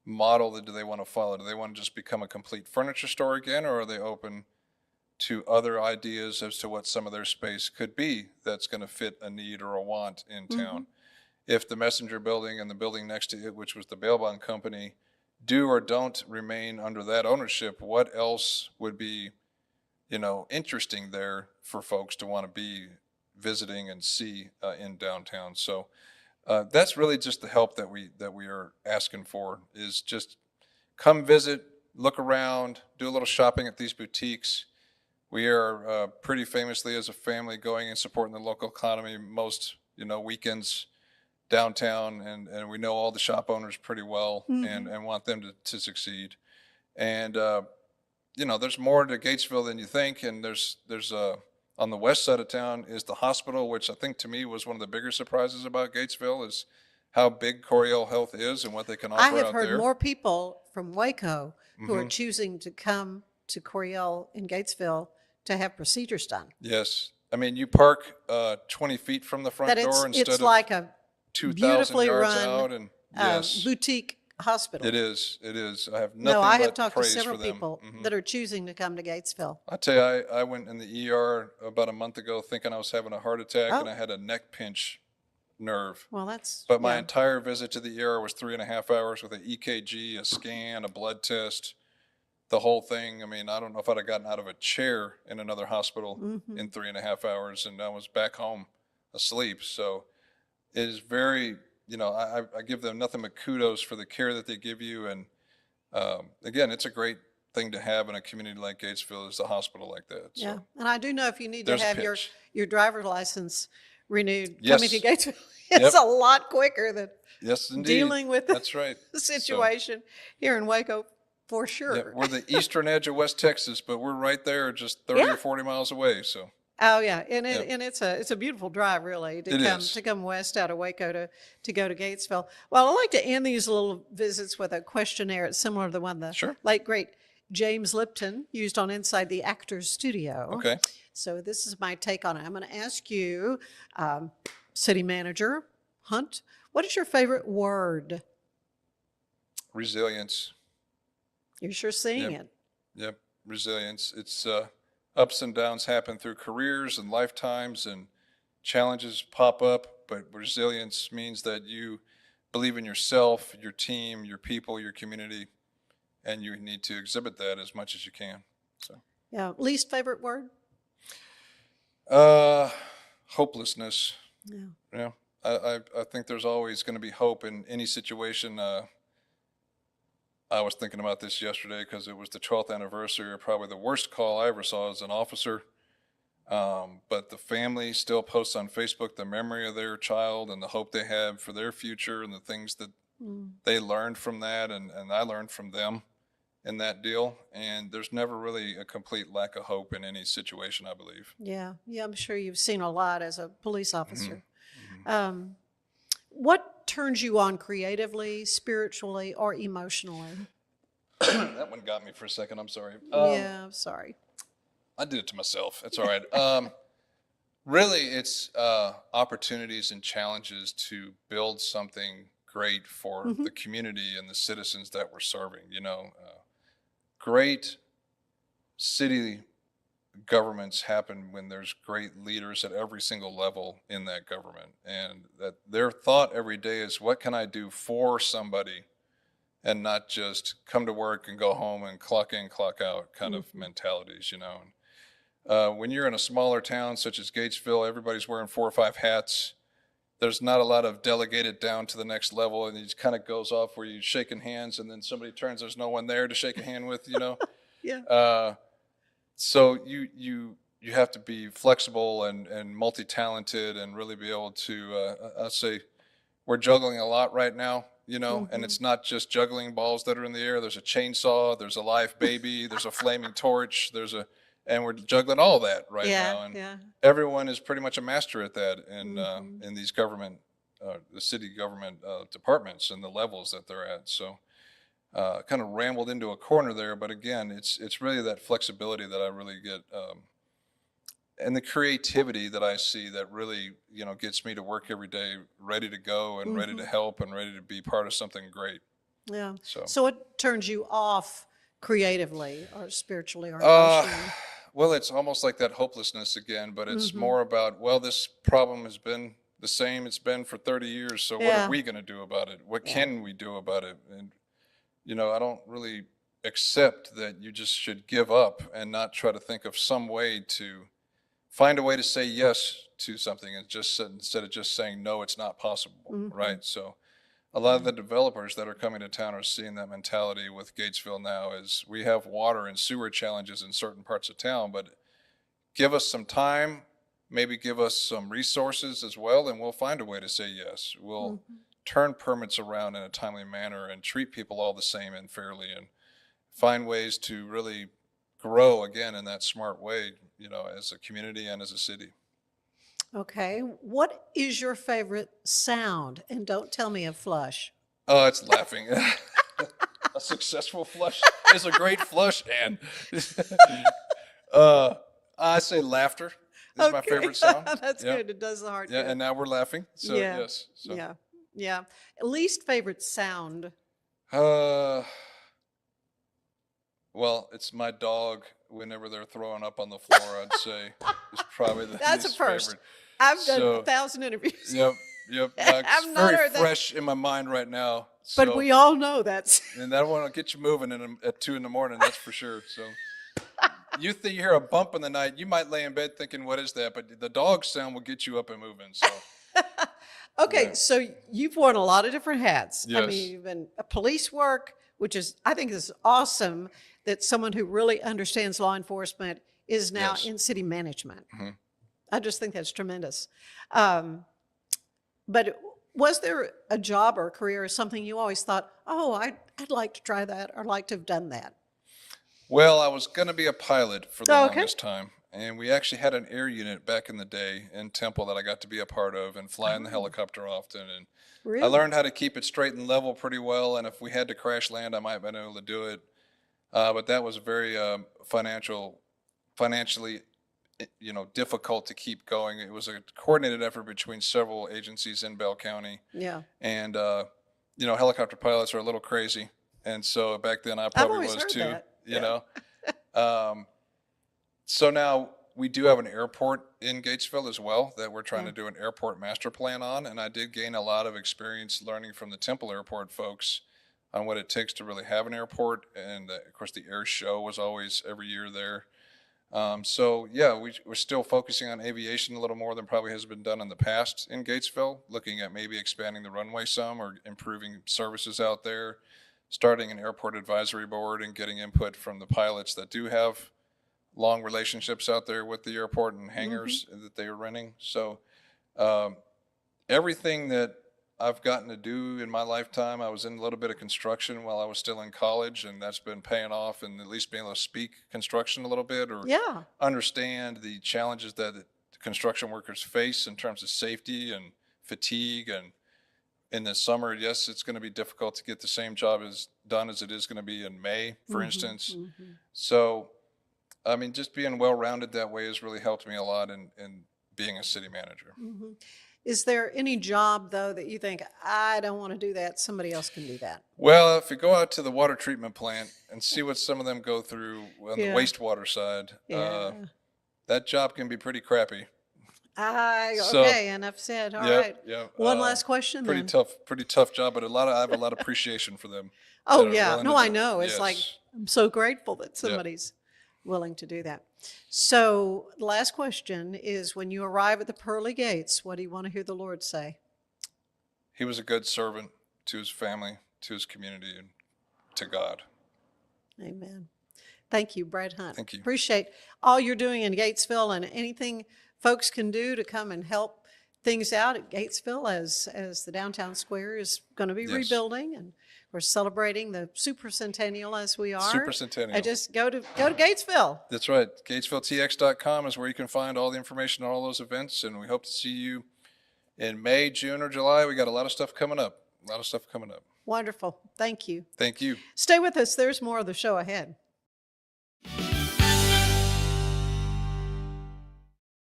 model do they want to follow. Do they want to just become a complete furniture store again, or are they open to other ideas as to what some of their space could be that's going to fit a need or a want in town? If the Messenger Building and the building next to it, which was the bail bond company, do or don't remain under that ownership, what else would be, you know, interesting there for folks to want to be visiting and see in downtown? So that's really just the help that we are asking for, is just come visit, look around, do a little shopping at these boutiques. We are pretty famously as a family going and supporting the local economy most, weekends downtown, and we know all the shop owners pretty well, and want them to succeed. And, there's more to Gatesville than you think, and there's on the west side of town is the hospital, which I think to me was one of the bigger surprises about Gatesville, is how big Coryell Health is and what they can offer out I there. have heard more people from Waco who are choosing to come to Coryell in Gatesville to have procedures done. Yes. I mean, you park 20 feet from the front That door instead it's of like a 2,000 beautifully yards run out. And yes, boutique hospital. it is. I have nothing No, I have but talked to praise several for them. people that are choosing to come to Gatesville. I tell you, I went in the ER about a month ago thinking I was having a heart attack, and I had a neck pinch nerve. Well, that's. But my entire visit to the ER was 3.5 hours with an EKG, a scan, a blood test, the whole thing. I mean, I don't know if I'd have gotten out of a chair in another hospital in 3.5 hours, and I was back home asleep. So it is very, I give them nothing but kudos for the care that they give you. And again, it's a great thing to have in a community like Gatesville, is a hospital like that. So. Yeah, and I do know if you need to There's a have pitch. your driver's license renewed, Yes. coming to Gatesville, it's a lot quicker than Yes, indeed. dealing with That's right. the situation here in Waco, for sure. Yeah, we're the eastern edge of West Texas, but we're right there, just 30 or 40 miles away. So. Oh yeah, and it's a beautiful drive, really, to come west out of Waco to go to Gatesville. Well, I like to end these little visits with a questionnaire. It's similar to the one the late great James Lipton used on Inside the Actors Studio. Okay. So this is my take on it. I'm going to ask you, City Manager Hunt, what is your favorite word? Resilience. You're sure seeing it. Yep, resilience. It's ups and downs happen through careers and lifetimes, and challenges pop up, but resilience means that you believe in yourself, your team, your people, your community, and you need to exhibit that as much as you can. So. Yeah. Least favorite word? Hopelessness. Yeah. Yeah. I think there's always going to be hope in any situation. I was thinking about this yesterday because it was the 12th anniversary of probably the worst call I ever saw as an officer. But the family still posts on Facebook the memory of their child and the hope they have for their future and the things that they learned from that, and I learned from them in that deal. And there's never really a complete lack of hope in any situation, I believe. Yeah. Yeah, I'm sure you've seen a lot as a police officer. What turns you on creatively, spiritually, or emotionally? That one got me for a second. I'm sorry. Yeah, I'm sorry. I did it to myself. It's all right. Really, it's opportunities and challenges to build something great for the community and the citizens that we're serving. Great city governments happen when there's great leaders at every single level in that government, and that their thought every day is, what can I do for somebody, and not just come to work and go home and clock in, clock out kind of mentalities, when you're in a smaller town such as Gatesville, everybody's wearing 4 or 5 hats. There's not a lot of delegated down to the next level, and it just kind of goes off where you're shaking hands and then somebody turns, there's no one there to shake a hand with, Yeah. So you have to be flexible and multi-talented and really be able to, I'd say we're juggling a lot right now, and it's not just juggling balls that are in the air. There's a chainsaw, there's a live baby, there's a flaming torch, and we're juggling all that right now. And everyone is pretty much a master at that in these government, the city government departments and the levels that they're at. So kind of rambled into a corner there, but again, it's really that flexibility that I really get, and the creativity that I see that really, gets me to work every day ready to go and ready to help and ready to be part of something great. Yeah. So what turns you off creatively or spiritually or emotionally? Well, it's almost like that hopelessness again, but it's more about, well, this problem has been the same it's been for 30 years, so what are we going to do about it? What can we do about it? And, I don't really accept that you just should give up and not try to think of some way to find a way to say yes to something and instead of just saying, no, it's not possible, right? So a lot of the developers that are coming to town are seeing that mentality with Gatesville now is we have water and sewer challenges in certain parts of town, but give us some time, maybe give us some resources as well, and we'll find a way to say yes. We'll turn permits around in a timely manner and treat people all the same and fairly and find ways to really grow again in that smart way, as a community and as a city. Okay. What is your favorite sound? And don't tell me a flush. Oh, it's laughing. A successful flush is a great flush, Ann. I say laughter is my favorite sound. That's good. It does the heart good. And now we're laughing. So yes. So. Yeah. Least favorite sound? Well, it's my dog. Whenever they're throwing up on the floor, I'd say is probably the That's least a first. favorite. I've done 1,000 interviews. Yep. I've It's not very heard that. fresh in my mind right now. But we all know that's. And that one will get you moving at 2 a.m, that's for sure. So you hear a bump in the night, you might lay in bed thinking, what is that? But the dog sound will get you up and moving. So. Okay, so you've worn a lot of different hats. Yes. I mean, you've been a police work, which is, I think is awesome that someone who really understands law enforcement is now in city management. I just think that's tremendous. But was there a job or a career or something you always thought, oh, I'd like to try that or like to have done that? Well, I was going to be a pilot for the longest time. And we actually had an air unit back in the day in Temple that I got to be a part of and fly in the helicopter often. And I learned how to keep it straight and level pretty well. And if we had to crash land, I might have been able to do it. But that was very financially, difficult to keep going. It was a coordinated effort between several agencies in Bell County. Yeah. And, helicopter pilots are a little crazy. And so back then I probably was too, So now we do have an airport in Gatesville as well that we're trying to do an airport master plan on. And I did gain a lot of experience learning from the Temple Airport folks on what it takes to really have an airport. And of course the air show was always every year there. We're still focusing on aviation a little more than probably has been done in the past in Gatesville, looking at maybe expanding the runway some or improving services out there, starting an airport advisory board and getting input from the pilots that do have long relationships out there with the airport and hangars that they are renting. So everything that I've gotten to do in my lifetime, I was in a little bit of construction while I was still in college, and that's been paying off, and at least being able to speak construction a little bit or understand the challenges that the construction workers face in terms of safety and fatigue. And in the summer, yes, it's going to be difficult to get the same job done as it is going to be in May, for instance. So I mean, just being well-rounded that way has really helped me a lot in being a city manager. Is there any job, though, that you think, I don't want to do that, somebody else can do that? Well, if you go out to the water treatment plant and see what some of them go through on the wastewater side, that job can be pretty crappy. Okay, enough said. All right. One last question pretty then. Pretty tough job, but I have a lot of appreciation for them. Oh, yeah. No, I know. It's like, I'm so grateful that somebody's willing to do that. So the last question is, when you arrive at the pearly gates, what do you want to hear the Lord say? He was a good servant to his family, to his community, and to God. Amen. Thank you, Brad Hunt. Thank you. Appreciate all you're doing in Gatesville and anything folks can do to come and help things out at Gatesville as the downtown square is going to be rebuilding, and we're celebrating the supercentennial as we are. Supercentennial. I just go to Gatesville. That's right. GatesvilleTX.com is where you can find all the information on all those events, and we hope to see you in May, June, or July. We got a lot of stuff coming up. Wonderful. Thank you. Thank you. Stay with us. There's more of the show ahead.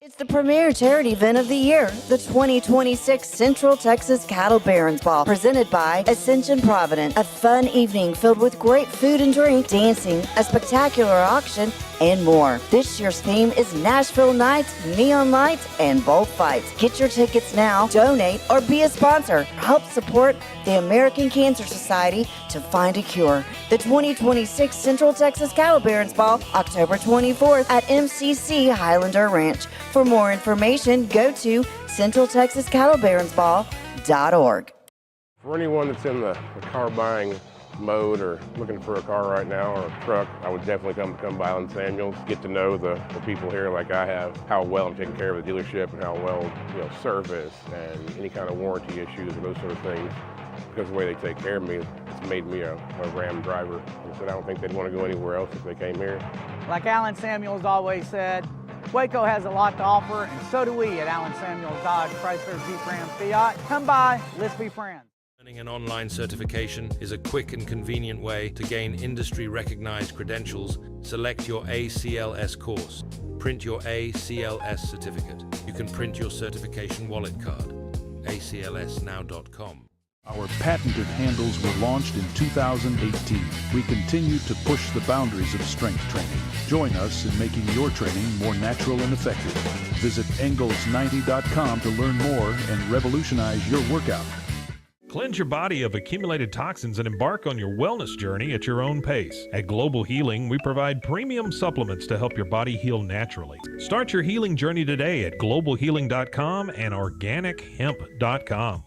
It's the premier charity event of the year, the 2026 Central Texas Cattle Barons Ball, presented by Ascension Provident. A fun evening filled with great food and drink, dancing, a spectacular auction, and more. This year's theme is Nashville Nights, Neon Lights, and Bullfights. Get your tickets now, donate, or be a sponsor. Help support the American Cancer Society to find a cure. The 2026 Central Texas Cattle Barons Ball, October 24th at MCC Highlander Ranch. For more information, go to centraltexascattlebaronsball.org. For anyone that's in the car buying mode or looking for a car right now or a truck, I would definitely come by Allen Samuels, get to know the people here like I have, how well I'm taking care of the dealership and how well, service and any kind of warranty issues or those sort of things. Because of the way they take care of me, it's made me a Ram driver. And so I don't think they'd want to go anywhere else if they came here. Like Alan Samuels always said, Waco has a lot to offer, and so do we at Alan Samuels Dodge, Chrysler, Jeep, Ram, Fiat. Come by, let's be friends. Earning an online certification is a quick and convenient way to gain industry-recognized credentials. Select your ACLS course. Print your ACLS certificate. You can print your certification wallet card. aclsnow.com. Our patented handles were launched in 2018. We continue to push the boundaries of strength training. Join us in making your training more natural and effective. Visit Engels90.com to learn more and revolutionize your workout. Cleanse your body of accumulated toxins and embark on your wellness journey at your own pace. At Global Healing, we provide premium supplements to help your body heal naturally. Start your healing journey today at globalhealing.com and organichemp.com.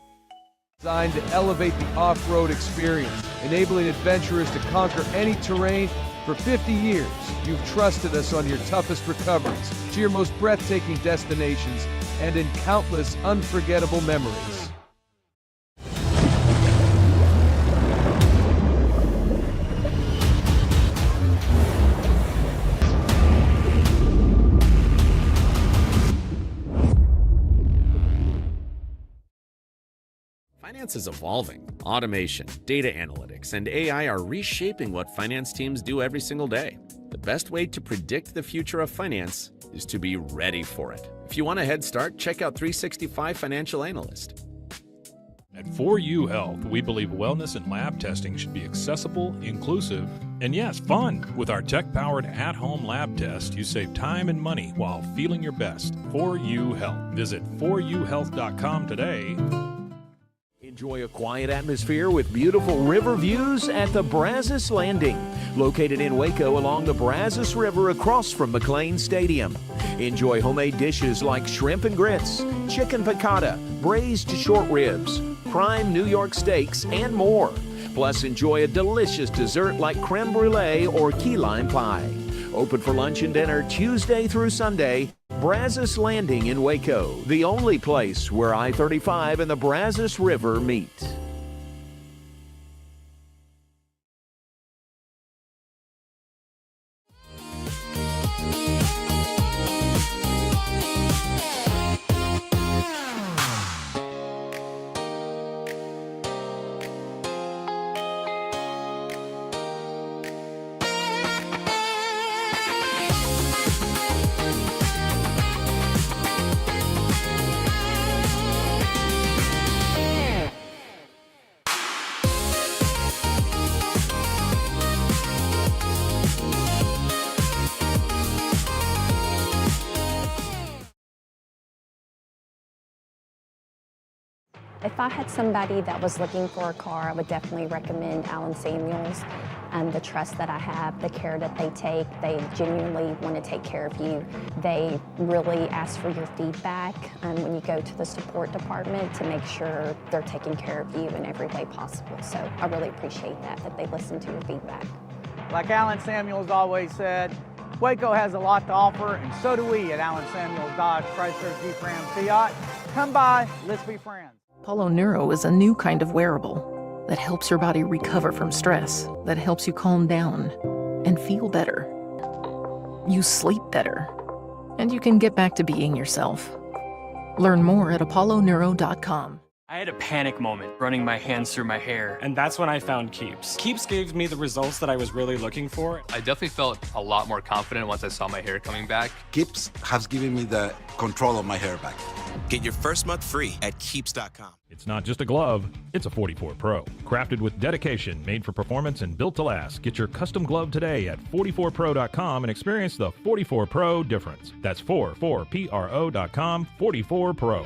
Designed to elevate the off-road experience, enabling adventurers to conquer any terrain. For 50 years, you've trusted us on your toughest recoveries, to your most breathtaking destinations, and in countless unforgettable memories. Finance is evolving. Automation, data analytics, and AI are reshaping what finance teams do every single day. The best way to predict the future of finance is to be ready for it. If you want a head start, check out 365 Financial Analyst. At 4U Health, we believe wellness and lab testing should be accessible, inclusive, and yes, fun. With our tech-powered at-home lab test, you save time and money while feeling your best. 4U Health. Visit 4uhealth.com today. Enjoy a quiet atmosphere with beautiful river views at the Brazos Landing, located in Waco along the Brazos River across from McLean Stadium. Enjoy homemade dishes like shrimp and grits, chicken piccata, braised short ribs, prime New York steaks, and more. Plus, enjoy a delicious dessert like creme brulee or key lime pie. Open for lunch and dinner Tuesday through Sunday. Brazos Landing in Waco, the only place where I-35 and the Brazos River meet. If I had somebody that was looking for a car, I would definitely recommend Alan Samuels. The trust that I have, the care that they take, they genuinely want to take care of you. They really ask for your feedback when you go to the support department to make sure they're taking care of you in every way possible. So I really appreciate that they listen to your feedback. Like Alan Samuels always said, Waco has a lot to offer, and so do we at Alan Samuels Dodge, Chrysler, Jeep, Ram, Fiat. Come by, let's be friends. Apollo Neuro is a new kind of wearable that helps your body recover from stress, that helps you calm down and feel better. You sleep better, and you can get back to being yourself. Learn more at apolloneuro.com. I had a panic moment running my hands through my hair, and that's when I found Keeps. Keeps gave me the results that I was really looking for. I definitely felt a lot more confident once I saw my hair coming back. Keeps has given me the control of my hair back. Get your first month free at Keeps.com. It's not just a glove, it's a 44 Pro. Crafted with dedication, made for performance, and built to last. Get your custom glove today at 44pro.com and experience the 44 Pro difference. That's 44pro.com, 44 Pro.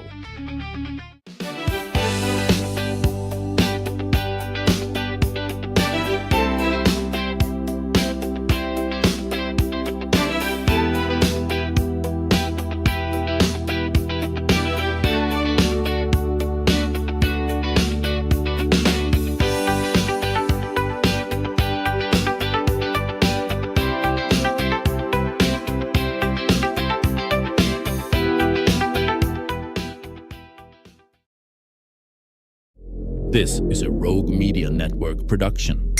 This is a Rogue Media Network production.